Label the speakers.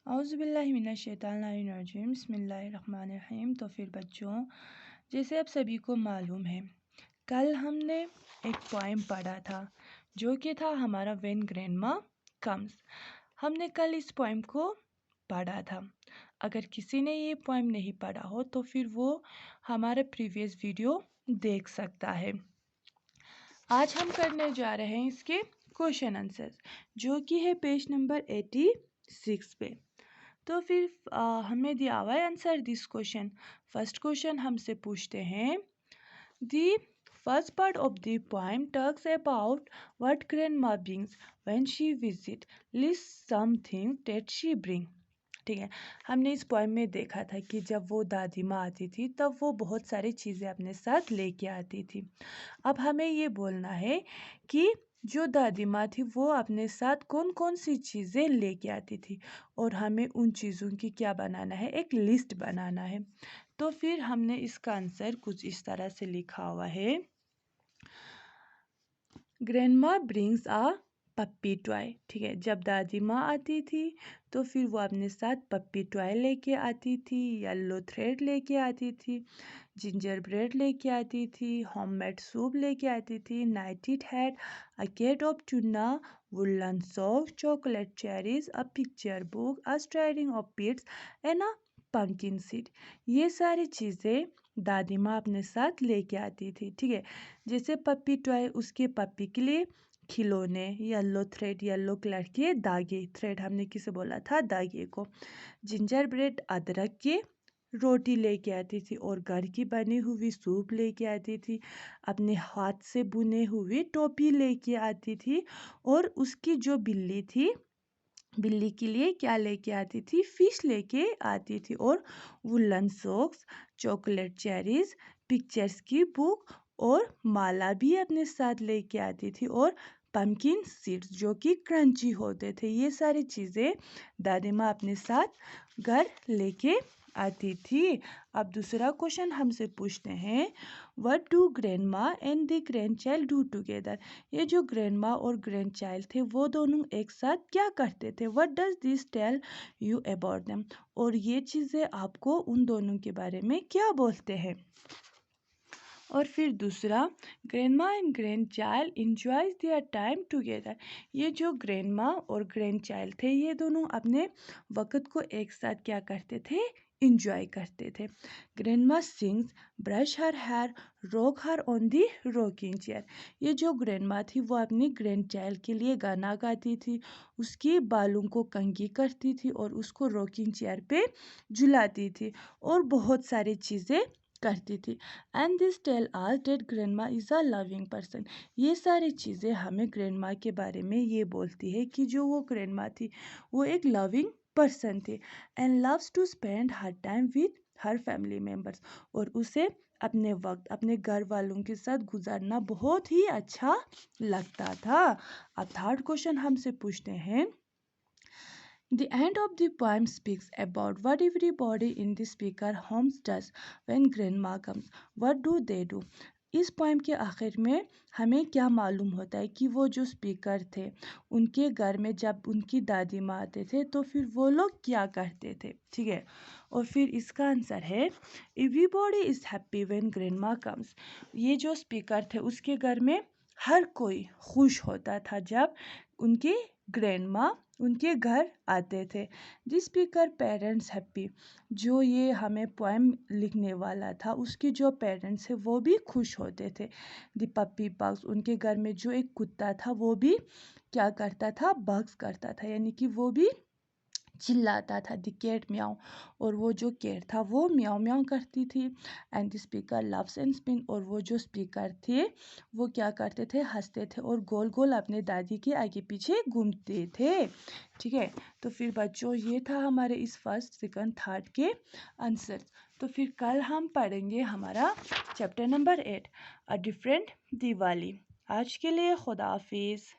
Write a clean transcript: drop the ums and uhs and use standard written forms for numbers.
Speaker 1: औज़ुबिल्लाहिमिनश्शैतानिर्रजीम बिस्मिल्लाहिर्रहमानिर्रहीम। तो फिर बच्चों, जैसे आप सभी को मालूम है, कल हमने एक पोएम पढ़ा था जो कि था हमारा व्हेन ग्रैंडमा कम्स। हमने कल इस पोएम को पढ़ा था। अगर किसी ने ये पोएम नहीं पढ़ा हो तो फिर वो हमारा प्रीवियस वीडियो देख सकता है। आज हम करने जा रहे हैं इसके क्वेश्चन आंसर्स, जो कि है पेज नंबर 86 पे। तो फिर हमें दिया हुआ है answer this question. First question हमसे पूछते हैं, the first part of the poem talks about what grandma brings when she visit, list something that she bring. ठीक है, हमने इस पोएम में देखा था कि जब वो दादी माँ आती थी तब वो बहुत सारी चीज़ें अपने साथ लेके आती थी। अब हमें ये बोलना है कि जो दादी माँ थी वो अपने साथ कौन कौन सी चीज़ें लेके आती थी और हमें उन चीज़ों की क्या बनाना है, एक लिस्ट बनाना है। तो फिर हमने इसका आंसर कुछ इस तरह से लिखा हुआ है, ग्रैंडमा ब्रिंग्स आ पप्पी टॉय। ठीक है, जब दादी माँ आती थी तो फिर वो अपने साथ पप्पी टॉय लेके आती थी, येलो थ्रेड लेके आती थी, जिंजर ब्रेड लेके आती थी, होममेड सूप लेके आती थी, knitted hat, a can of tuna, woollen socks, chocolate cherries, a picture book, a string of beads and a pumpkin seed. ये सारी चीज़ें दादी माँ अपने साथ लेके आती थी। ठीक है, जैसे पप्पी टॉय, उसके पप्पी के लिए खिलौने, येलो थ्रेड, येलो कलर के धागे, थ्रेड हमने किसे बोला था, धागे को, जिंजर ब्रेड अदरक के रोटी लेके आती थी और घर की बनी हुई सूप लेके आती थी, अपने हाथ से बुने हुई टोपी लेके आती थी, और उसकी जो बिल्ली थी, बिल्ली के लिए क्या लेके आती थी, फिश लेके आती थी, और woollen socks, chocolate cherries, pictures की बुक और माला भी अपने साथ लेके आती थी, और पम्पकिन सीड्स जो कि क्रंची होते थे। ये सारी चीज़ें दादी माँ अपने साथ घर लेके आती थी। अब दूसरा क्वेश्चन हमसे पूछते हैं, what do grandma and the grand child do together. ये जो ग्रैंडमा और ग्रैंड चाइल्ड थे वो दोनों एक साथ क्या करते थे, what does this tell you about them, और ये चीज़ें आपको उन दोनों के बारे में क्या बोलते हैं। और फिर दूसरा, grandma and grand child enjoys their time together. ये जो ग्रैंडमा और ग्रैंड चाइल्ड थे ये दोनों अपने वक्त को एक साथ क्या करते थे, इंजॉय करते थे। Grandma sings, brush her hair, rock her on the rocking chair. ये जो ग्रैंडमा थी वो अपनी ग्रैंड चाइल्ड के लिए गाना गाती थी, उसकी बालों को कंघी करती थी और उसको रॉकिंग चेयर पे झुलाती थी और बहुत सारी चीज़ें करती थी। And this tell us that grandma is a loving person. ये सारी चीज़ें हमें ग्रैंडमा के बारे में ये बोलती है कि जो वो ग्रैंडमा थी वो एक लविंग पर्सन थी, and loves to spend her time with her family members, और उसे अपने वक्त अपने घर वालों के साथ गुजारना बहुत ही अच्छा लगता था। अब थर्ड क्वेश्चन हमसे पूछते हैं, the end of the poem speaks about what everybody in the speaker homes does when grandma comes. What do they do? इस पोएम के आखिर में हमें क्या मालूम होता है कि वो जो स्पीकर थे उनके घर में जब उनकी दादी माँ आते थे तो फिर वो लोग क्या करते थे। ठीक है, और फिर इसका आंसर है, everybody is happy when grandma comes. ये जो स्पीकर थे उसके घर में हर कोई खुश होता था जब उनके ग्रैंडमा उनके घर आते थे। द स्पीकर पेरेंट्स हैप्पी, जो ये हमें पोएम लिखने वाला था उसके जो पेरेंट्स है वो भी खुश होते थे। द पप्पी बग्स, उनके घर में जो एक कुत्ता था वो भी क्या करता था, बग्स करता था, यानी कि वो भी चिल्लाता था, द कैट म्याऊ, और वो जो कैट था वो म्याऊ म्याऊ करती थी। And the speaker loves and spin, और वो जो स्पीकर थे वो क्या करते थे, हंसते थे और गोल गोल अपने दादी के आगे पीछे घूमते थे। ठीक है, तो फिर बच्चों ये था हमारे इस फर्स्ट सेकंड थर्ड के आंसर। तो फिर कल हम पढ़ेंगे हमारा chapter number 8, a different Diwali. आज के लिए खुदा हाफिज़।